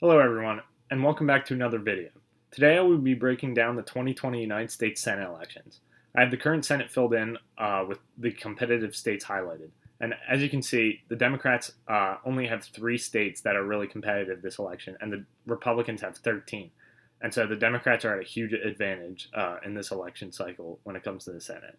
Hello everyone, and welcome back to another video. Today I will be breaking down the 2020 United States Senate elections. I have the current Senate filled in with the competitive states highlighted. And as you can see, the Democrats only have 3 states that are really competitive this election, and the Republicans have 13. And so the Democrats are at a huge advantage in this election cycle when it comes to the Senate.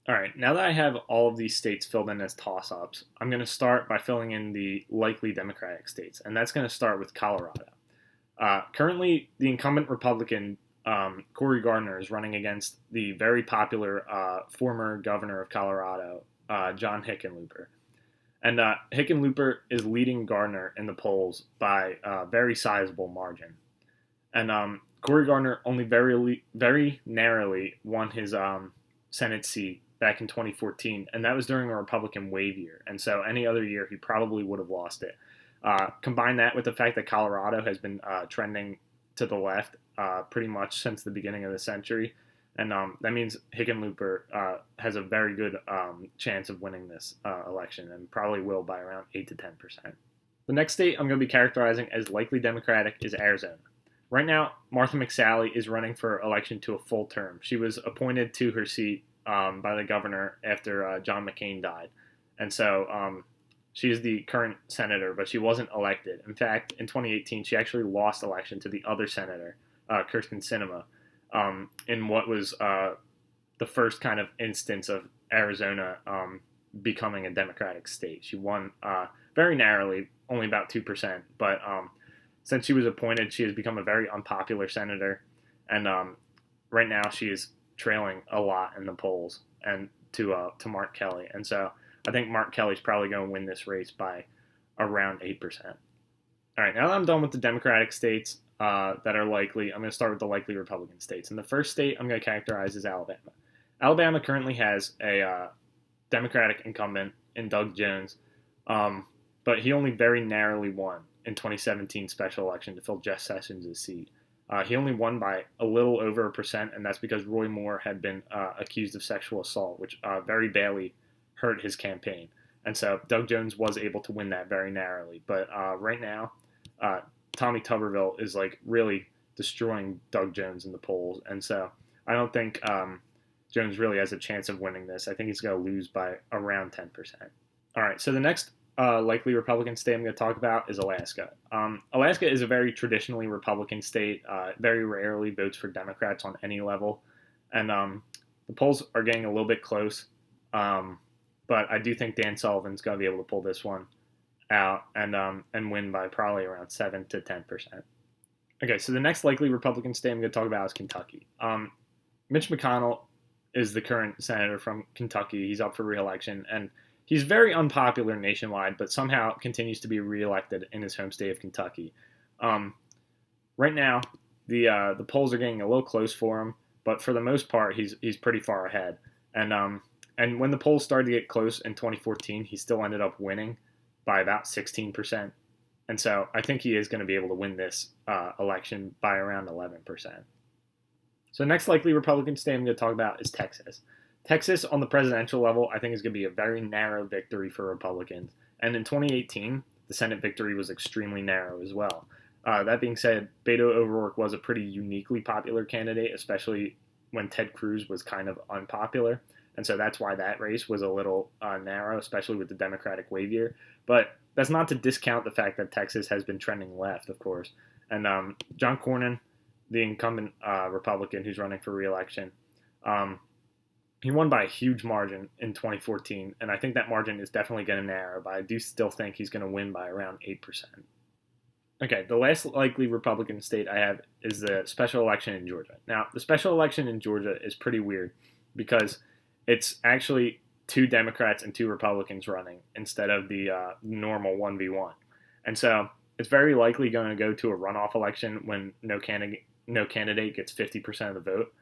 All right, now that I have all of these states filled in as toss ups, I'm going to start by filling in the likely Democratic states, and that's going to start with Colorado. Currently, the incumbent Republican, Cory Gardner, is running against the very popular former governor of Colorado, John Hickenlooper. And Hickenlooper is leading Gardner in the polls by a very sizable margin. And Cory Gardner only very narrowly won his Senate seat back in 2014, and that was during a Republican wave year. And so any other year, he probably would have lost it. Combine that with the fact that Colorado has been trending to the left pretty much since the beginning of the century, and that means Hickenlooper has a very good chance of winning this election, and probably will by around 8 to 10%. The next state I'm going to be characterizing as likely Democratic is Arizona. Right now, Martha McSally is running for election to a full term. She was appointed to her seat by the governor after John McCain died. And so she is the current senator, but she wasn't elected. In fact, in 2018, she actually lost election to the other senator, Kirsten Sinema, in what was the first kind of instance of Arizona becoming a Democratic state. She won very narrowly, only about 2%, but since she was appointed, she has become a very unpopular senator, and right now she is trailing a lot in the polls and to Mark Kelly. And so I think Mark Kelly's probably going to win this race by around 8%. All right, now that I'm done with the Democratic states that are likely, I'm going to start with the likely Republican states. And the first state I'm going to characterize is Alabama. Alabama currently has a Democratic incumbent in Doug Jones, but he only very narrowly won in 2017 special election to fill Jeff Sessions' seat. He only won by a little over 1%, and that's because Roy Moore had been accused of sexual assault, which very badly hurt his campaign. And so Doug Jones was able to win that very narrowly. But right now, Tommy Tuberville is like really destroying Doug Jones in the polls. And so I don't think Jones really has a chance of winning this. I think he's going to lose by around 10%. All right, so the next likely Republican state I'm going to talk about is Alaska. Alaska is a very traditionally Republican state, very rarely votes for Democrats on any level. And the polls are getting a little bit close, but I do think Dan Sullivan's going to be able to pull this one out and win by probably around 7 to 10%. Okay, so the next likely Republican state I'm going to talk about is Kentucky. Mitch McConnell is the current senator from Kentucky. He's up for re-election, and he's very unpopular nationwide, but somehow continues to be reelected in his home state of Kentucky. Right now, the polls are getting a little close for him, but for the most part, he's pretty far ahead. And when the polls started to get close in 2014, he still ended up winning by about 16%. And so I think he is going to be able to win this election by around 11%. So next likely Republican state I'm going to talk about is Texas. Texas, on the presidential level, I think is going to be a very narrow victory for Republicans. And in 2018, the Senate victory was extremely narrow as well. That being said, Beto O'Rourke was a pretty uniquely popular candidate, especially when Ted Cruz was kind of unpopular. And so that's why that race was a little narrow, especially with the Democratic wave year. But that's not to discount the fact that Texas has been trending left, of course. And John Cornyn, the incumbent Republican who's running for re-election, he won by a huge margin in 2014, and I think that margin is definitely going to narrow, but I do still think he's going to win by around 8%. Okay, the last likely Republican state I have is the special election in Georgia. Now, the special election in Georgia is pretty weird because it's actually 2 Democrats and 2 Republicans running instead of the normal 1v1. And so it's very likely going to go to a runoff election when no candidate gets 50% of the vote.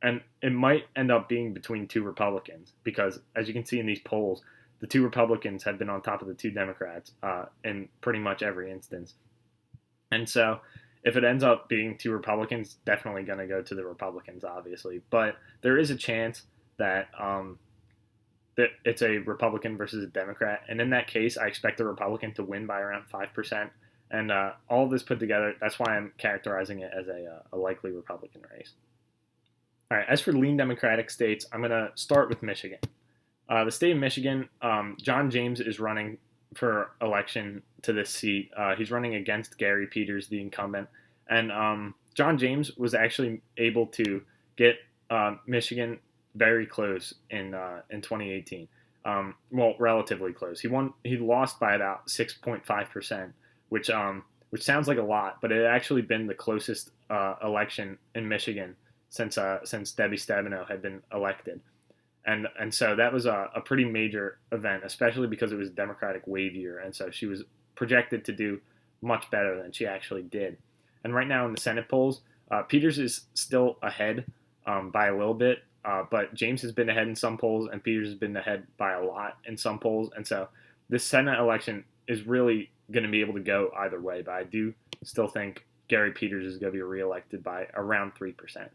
And it might end up being between 2 Republicans because, as you can see in these polls, the 2 Republicans have been on top of the 2 Democrats in pretty much every instance. And so if it ends up being 2 Republicans, definitely going to go to the Republicans, obviously. But there is a chance that it's a Republican versus a Democrat. And in that case, I expect the Republican to win by around 5%. And all of this put together, that's why I'm characterizing it as a likely Republican race. All right, as for lean Democratic states, I'm going to start with Michigan. The state of Michigan, John James is running for election to this seat. He's running against Gary Peters, the incumbent. And John James was actually able to get Michigan very close in 2018. Well, relatively close. He lost by about 6.5%, which sounds like a lot, but it had actually been the closest election in Michigan since Debbie Stabenow had been elected. And so that was a pretty major event, especially because it was a Democratic wave year, and so she was projected to do much better than she actually did. And right now in the Senate polls, Peters is still ahead by a little bit, but James has been ahead in some polls, and Peters has been ahead by a lot in some polls. And so this Senate election is really going to be able to go either way, but I do still think Gary Peters is going to be reelected by around 3%.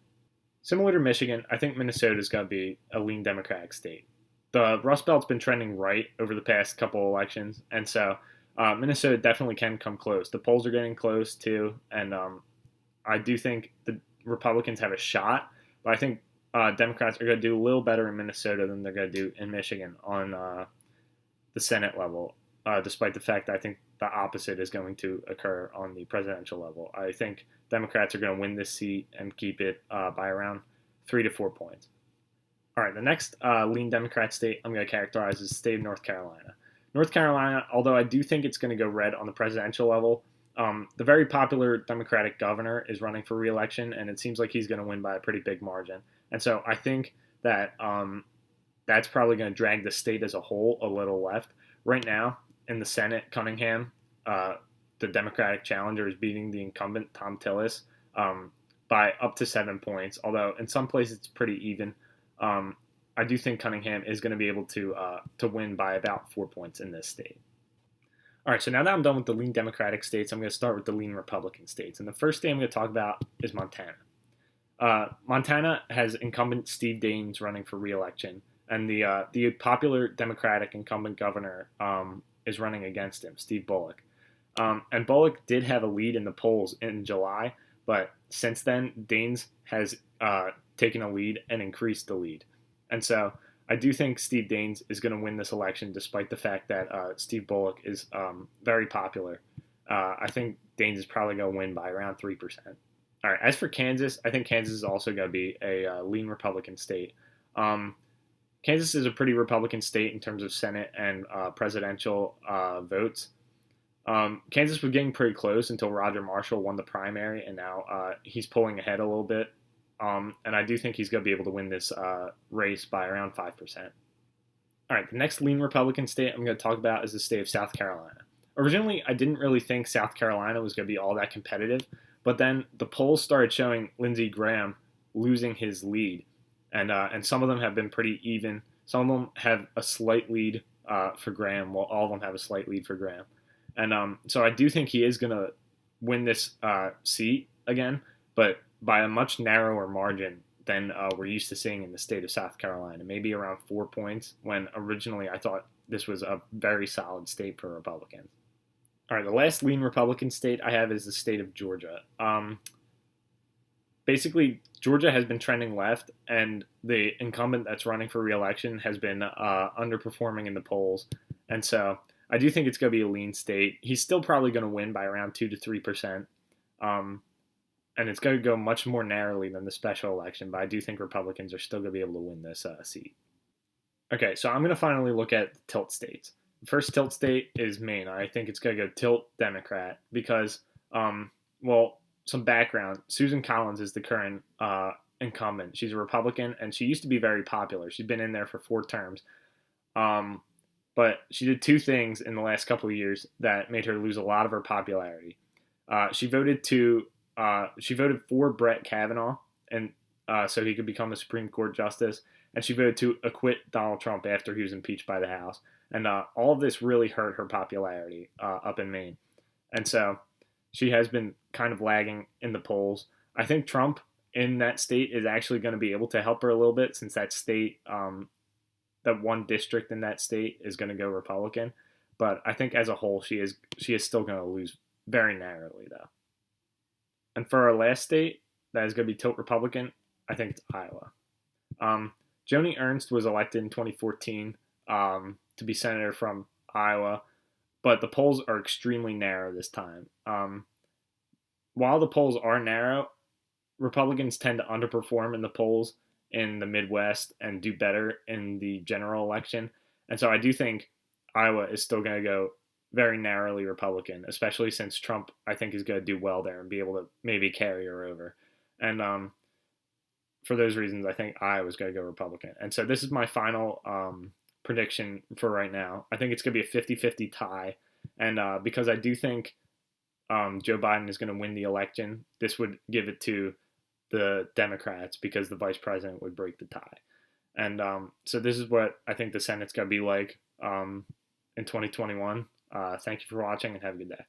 Similar to Michigan, I think Minnesota is going to be a lean Democratic state. The Rust Belt's been trending right over the past couple elections, and so Minnesota definitely can come close. The polls are getting close too, and I do think the Republicans have a shot, but I think Democrats are going to do a little better in Minnesota than they're going to do in Michigan on the Senate level, despite the fact that I think the opposite is going to occur on the presidential level. I think Democrats are going to win this seat and keep it by around 3 to 4 points. All right, the next lean Democrat state I'm going to characterize as the state of North Carolina. North Carolina, although I do think it's going to go red on the presidential level, the very popular Democratic governor is running for re-election, and it seems like he's going to win by a pretty big margin. And so I think that that's probably going to drag the state as a whole a little left. Right now, in the Senate, Cunningham, the Democratic challenger, is beating the incumbent, Tom Tillis, by up to 7 points, although in some places it's pretty even. I do think Cunningham is going to be able to win by about 4 points in this state. All right, so now that I'm done with the lean Democratic states, I'm going to start with the lean Republican states. And the first state I'm going to talk about is Montana. Montana has incumbent Steve Daines running for re-election, and the popular Democratic incumbent governor is running against him, Steve Bullock. And Bullock did have a lead in the polls in July, but since then, Daines has taken a lead and increased the lead. And so I do think Steve Daines is going to win this election, despite the fact that Steve Bullock is very popular. I think Daines is probably going to win by around 3%. All right, as for Kansas, I think Kansas is also going to be a lean Republican state. Kansas is a pretty Republican state in terms of Senate and presidential votes. Kansas was getting pretty close until Roger Marshall won the primary, and now he's pulling ahead a little bit. And I do think he's going to be able to win this race by around 5%. All right, the next lean Republican state I'm going to talk about is the state of South Carolina. Originally, I didn't really think South Carolina was going to be all that competitive, but then the polls started showing Lindsey Graham losing his lead, and some of them have been pretty even. Some of them have a slight lead for Graham, while all of them have a slight lead for Graham. And so I do think he is going to win this seat again, but by a much narrower margin than we're used to seeing in the state of South Carolina, maybe around 4 points, when originally I thought this was a very solid state for Republicans. All right, the last lean Republican state I have is the state of Georgia. Basically, Georgia has been trending left, and the incumbent that's running for re-election has been underperforming in the polls. And so I do think it's going to be a lean state. He's still probably going to win by around 2 to 3%. And it's going to go much more narrowly than the special election, but I do think Republicans are still going to be able to win this seat. Okay, so I'm going to finally look at tilt states. The first tilt state is Maine. I think it's going to go tilt Democrat because, well, some background. Susan Collins is the current incumbent. She's a Republican, and she used to be very popular. She's been in there for 4 terms. But she did 2 things in the last couple of years that made her lose a lot of her popularity. She voted for Brett Kavanaugh, and so he could become a Supreme Court justice, and she voted to acquit Donald Trump after he was impeached by the House. And all of this really hurt her popularity up in Maine. And so she has been kind of lagging in the polls. I think Trump in that state is actually going to be able to help her a little bit, since that state, that one district in that state is going to go Republican. But I think as a whole, she is still going to lose very narrowly, though. And for our last state, that is going to be tilt Republican, I think it's Iowa. Um, Joni Ernst was elected in 2014 to be senator from Iowa, but the polls are extremely narrow this time. While the polls are narrow, Republicans tend to underperform in the polls in the Midwest and do better in the general election. And so I do think Iowa is still going to go very narrowly Republican, especially since Trump, I think, is going to do well there and be able to maybe carry her over. And for those reasons, I think Iowa's going to go Republican. And so this is my final prediction for right now. I think it's going to be a 50-50 tie. And because I do think Joe Biden is going to win the election, this would give it to the Democrats because the vice president would break the tie. And so this is what I think the Senate's going to be like in 2021. Thank you for watching and have a good day.